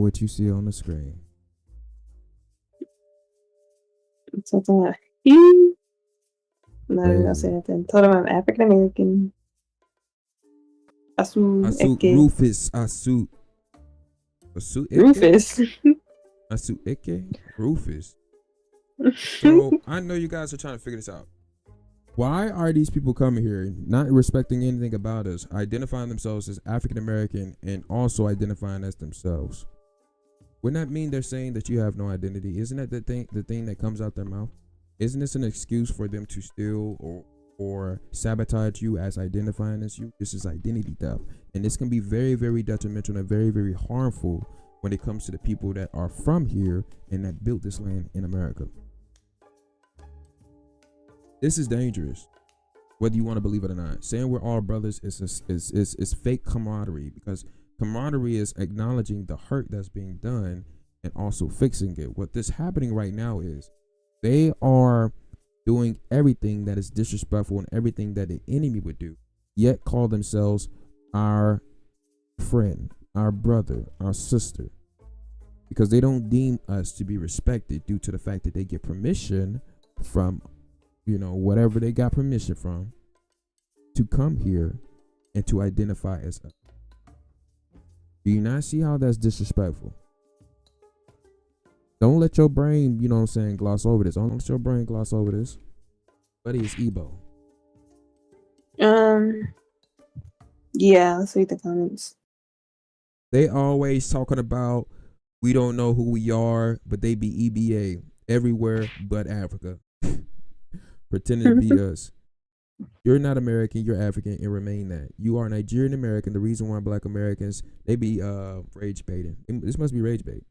what you see on the screen. Something like, I'm not even gonna Crazy. say anything. Told him I'm African American. Asu Asu Eke. Rufus Asu Asu Eke? Rufus. Asu Eke? Rufus. So I know you guys are trying to figure this out. Why are these people coming here not respecting anything about us, identifying themselves as African American and also identifying as themselves? Wouldn't that mean they're saying that you have no identity? Isn't that the thing that comes out their mouth? Isn't this an excuse for them to steal or sabotage you as identifying as you? This is identity theft. And this can be very, very detrimental and very, very harmful when it comes to the people that are from here and that built this land in America. This is dangerous, whether you want to believe it or not. Saying we're all brothers is fake camaraderie, because camaraderie is acknowledging the hurt that's being done and also fixing it. What is happening right now is they are doing everything that is disrespectful and everything that the enemy would do, yet call themselves our friend, our brother, our sister, because they don't deem us to be respected due to the fact that they get permission from, whatever they got permission from, to come here and to identify as us. Do you not see how that's disrespectful? Don't let your brain, gloss over this. Don't let your brain gloss over this. Buddy, it's Ebo. Yeah, let's read the comments. They always talking about we don't know who we are, but they be EBA everywhere but Africa. Pretending to be us. You're not American, you're African, and remain that. You are Nigerian American. The reason why Black Americans, they be rage baiting. This must be rage bait.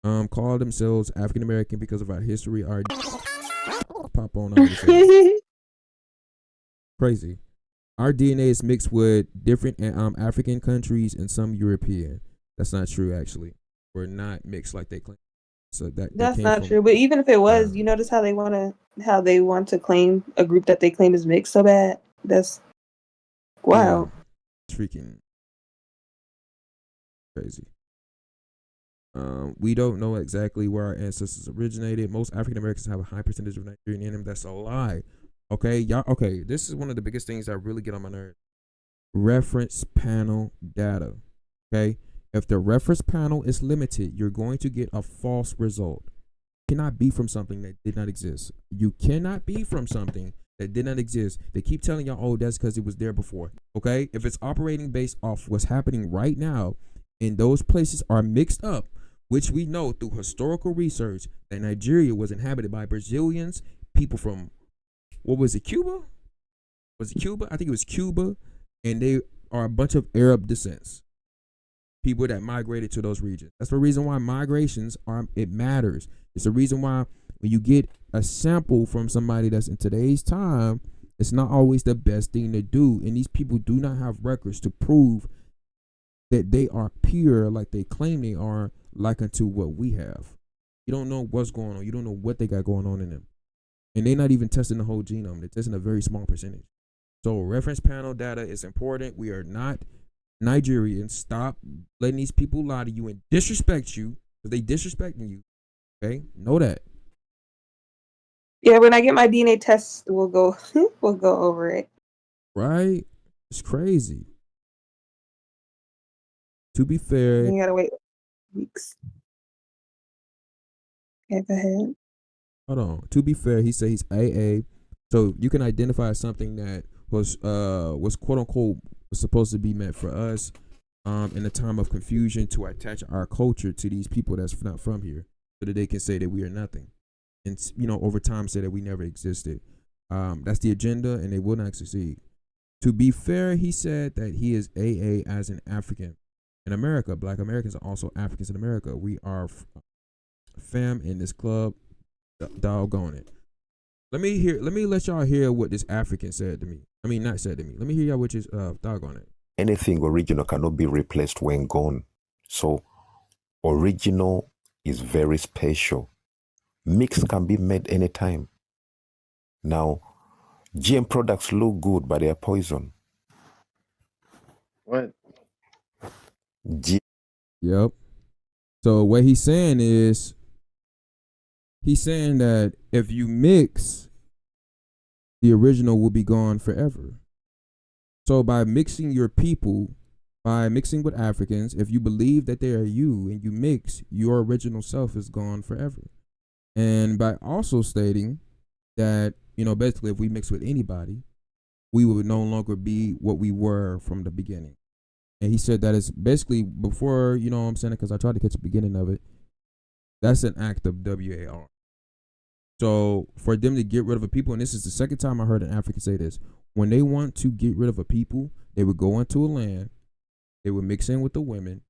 Call themselves African American because of our history, our pop on crazy. Our DNA is mixed with different African countries and some European. That's not true, actually. We're not mixed like they claim. So that's not true. But even if it was, you notice how they want to claim a group that they claim is mixed so bad. That's wow. Yeah, freaking crazy. We don't know exactly where our ancestors originated. Most African Americans have a high percentage of Nigerian in them. That's a lie. Okay, y'all. Okay, this is one of the biggest things that really get on my nerves. Reference panel data. Okay, if the reference panel is limited, you're going to get a false result. You cannot be from something that did not exist. You cannot be from something that did not exist. They keep telling y'all, oh, that's because it was there before. Okay, if it's operating based off what's happening right now, and those places are mixed up, which we know through historical research that Nigeria was inhabited by Brazilians, people from, what was it, Cuba? Was it Cuba? I think it was Cuba, and they are a bunch of Arab descents, people that migrated to those regions. That's the reason why migrations it matters. It's the reason why when you get a sample from somebody that's in today's time, it's not always the best thing to do. And these people do not have records to prove that they are pure like they claim they are, like unto what we have. You don't know what's going on. You don't know what they got going on in them. And they're not even testing the whole genome. They're testing a very small percentage. So reference panel data is important. We are not Nigerians. Stop letting these people lie to you and disrespect you, because they disrespecting you. Okay? Know that. Yeah, when I get my DNA test, we'll go over it. Right? It's crazy. To be fair, you gotta wait weeks. Okay, go ahead. Hold on. To be fair, he said he's AA, so you can identify something that was quote unquote was supposed to be meant for us, in a time of confusion, to attach our culture to these people that's not from here, so that they can say that we are nothing, and over time say that we never existed. That's the agenda, and they will not succeed. To be fair, he said that he is AA as an African in America. Black Americans are also Africans in America. We are fam in this club. Doggone it. Let me let y'all hear what this African said to me. I mean, not said to me. Let me hear y'all, which is doggone it. Anything original cannot be replaced when gone. So original is very special. Mix can be made anytime. Now, GM products look good, but they are poison. What? Yep. So what he's saying is, he's saying that if you mix, the original will be gone forever. So by mixing your people, by mixing with Africans, if you believe that they are you and you mix, your original self is gone forever. And by also stating that, basically if we mix with anybody, we would no longer be what we were from the beginning. And he said that is basically before, what I'm saying, because I tried to catch the beginning of it, that's an act of WAR. So for them to get rid of a people, and this is the second time I heard an African say this, when they want to get rid of a people, they would go into a land, they would mix in with the women,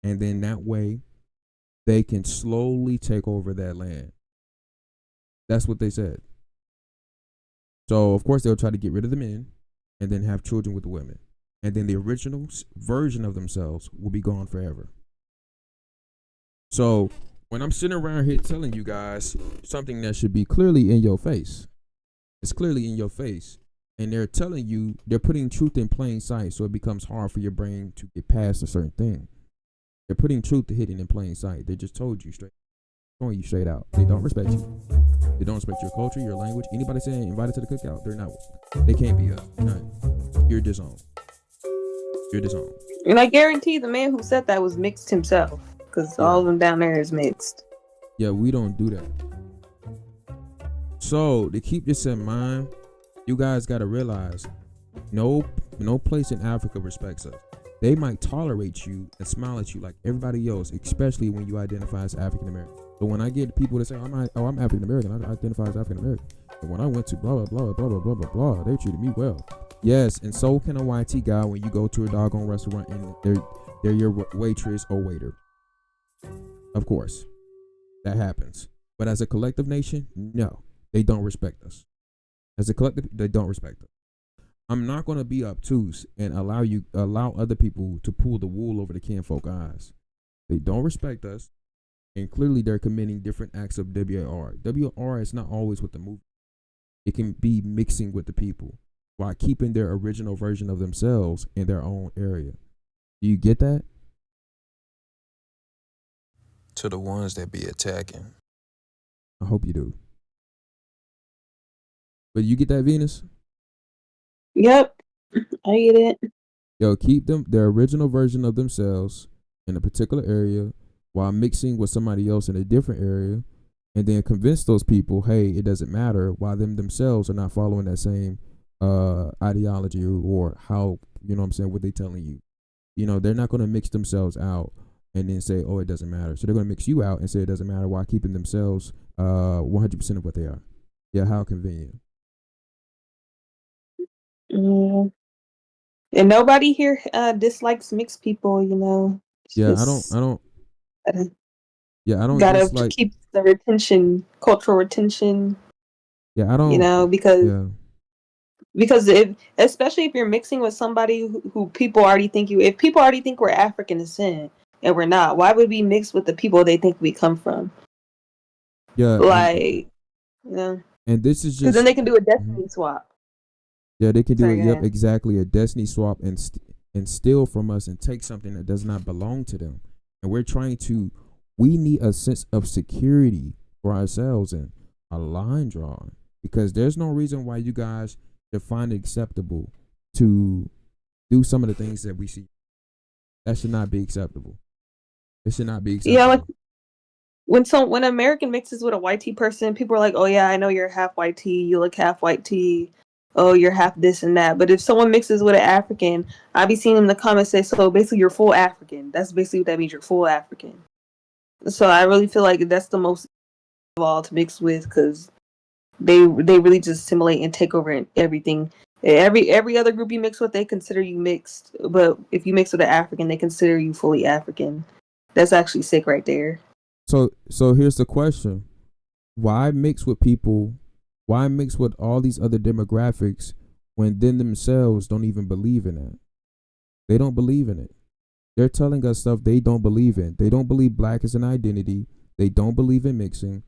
and then that way they can slowly take over that land. That's what they said. So of course they'll try to get rid of the men and then have children with the women. And then the original version of themselves will be gone forever. So when I'm sitting around here telling you guys something that should be clearly in your face, it's clearly in your face. And they're telling you, they're putting truth in plain sight, so it becomes hard for your brain to get past a certain thing. They're putting truth to hidden in plain sight. They just told you straight, showing you straight out. They don't respect you. They don't respect your culture, your language. Anybody saying invited to the cookout, they're not. They can't be us. None. You're disowned. You're disowned. And I guarantee the man who said that was mixed himself, because all of them down there is mixed. Yeah, we don't do that. So to keep this in mind, you guys got to realize no place in Africa respects us. They might tolerate you and smile at you like everybody else, especially when you identify as African American. But when I get people that say, I'm African American, I identify as African American. And when I went to blah, blah, blah, blah, blah, blah, blah, they treated me well. Yes, and so can a YT guy when you go to a doggone restaurant and they're your waitress or waiter. Of course, that happens. But as a collective nation, no, they don't respect us. As a collective, they don't respect us. I'm not going to be obtuse and allow other people to pull the wool over the kinfolk eyes. They don't respect us, and clearly they're committing different acts of WAR. WAR is not always with the movement. It can be mixing with the people while keeping their original version of themselves in their own area. Do you get that? To the ones that be attacking. I hope you do. But you get that, Venus? Yep, I get it. They'll keep their original version of themselves in a particular area while mixing with somebody else in a different area, and then convince those people, hey, it doesn't matter, while themselves are not following that same ideology or how, what they telling you. They're not going to mix themselves out and then say, oh, it doesn't matter. So they're going to mix you out and say it doesn't matter while keeping themselves 100% of what they are. Yeah, how convenient. And nobody here dislikes mixed people, Yeah, I don't gotta dislike, keep the retention, cultural retention. yeah, I don't, because especially if you're mixing with somebody who people already think if people already think we're African descent and we're not, why would we mix with the people they think we come from? Yeah, and this is just because then they can do a destiny swap. Yeah, they can do Sorry, it. Yep, exactly. A destiny swap and steal from us and take something that does not belong to them. And we need a sense of security for ourselves and a line drawn, because there's no reason why you guys should find it acceptable to do some of the things that we see. That should not be acceptable. It should not be acceptable. Yeah, like when an American mixes with a white tea person, people are like, "Oh yeah, I know you're half white tea. You look half white tea. Oh, you're half this and that." But if someone mixes with an African, I be seeing in the comments say, "So basically, you're full African." That's basically what that means. You're full African. So I really feel like that's the most of all to mix with, because they really just assimilate and take over everything. Every other group you mix with, they consider you mixed. But if you mix with an African, they consider you fully African. That's actually sick right there. So here's the question: why mix with people? Why mix with all these other demographics when them themselves don't even believe in it? They don't believe in it. They're telling us stuff they don't believe in. They don't believe black is an identity. They don't believe in mixing.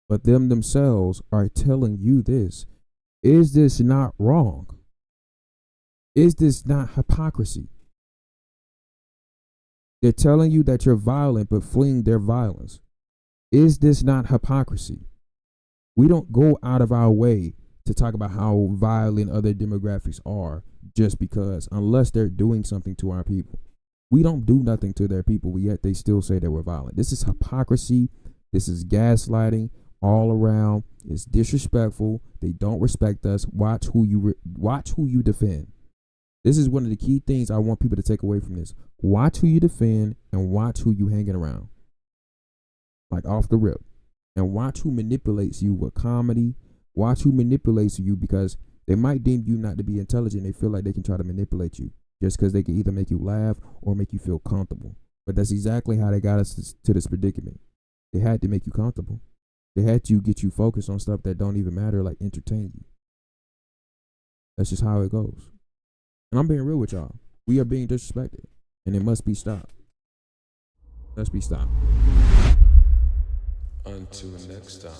But them themselves are telling you this. Is this not wrong? Is this not hypocrisy? They're telling you that you're violent but fleeing their violence. Is this not hypocrisy? We don't go out of our way to talk about how violent other demographics are just because, unless they're doing something to our people. We don't do nothing to their people, yet they still say that we're violent. This is hypocrisy. This is gaslighting all around. It's disrespectful. They don't respect us. Watch who you defend. This is one of the key things I want people to take away from this. Watch who you defend and watch who you hanging around. Like off the rip. And watch who manipulates you with comedy. Watch who manipulates you, because they might deem you not to be intelligent. They feel like they can try to manipulate you just because they can either make you laugh or make you feel comfortable. But that's exactly how they got us to this predicament. They had to make you comfortable. They had to get you focused on stuff that don't even matter, like entertain you. That's just how it goes. And I'm being real with y'all. We are being disrespected, and it must be stopped. Must be stopped. Until next time.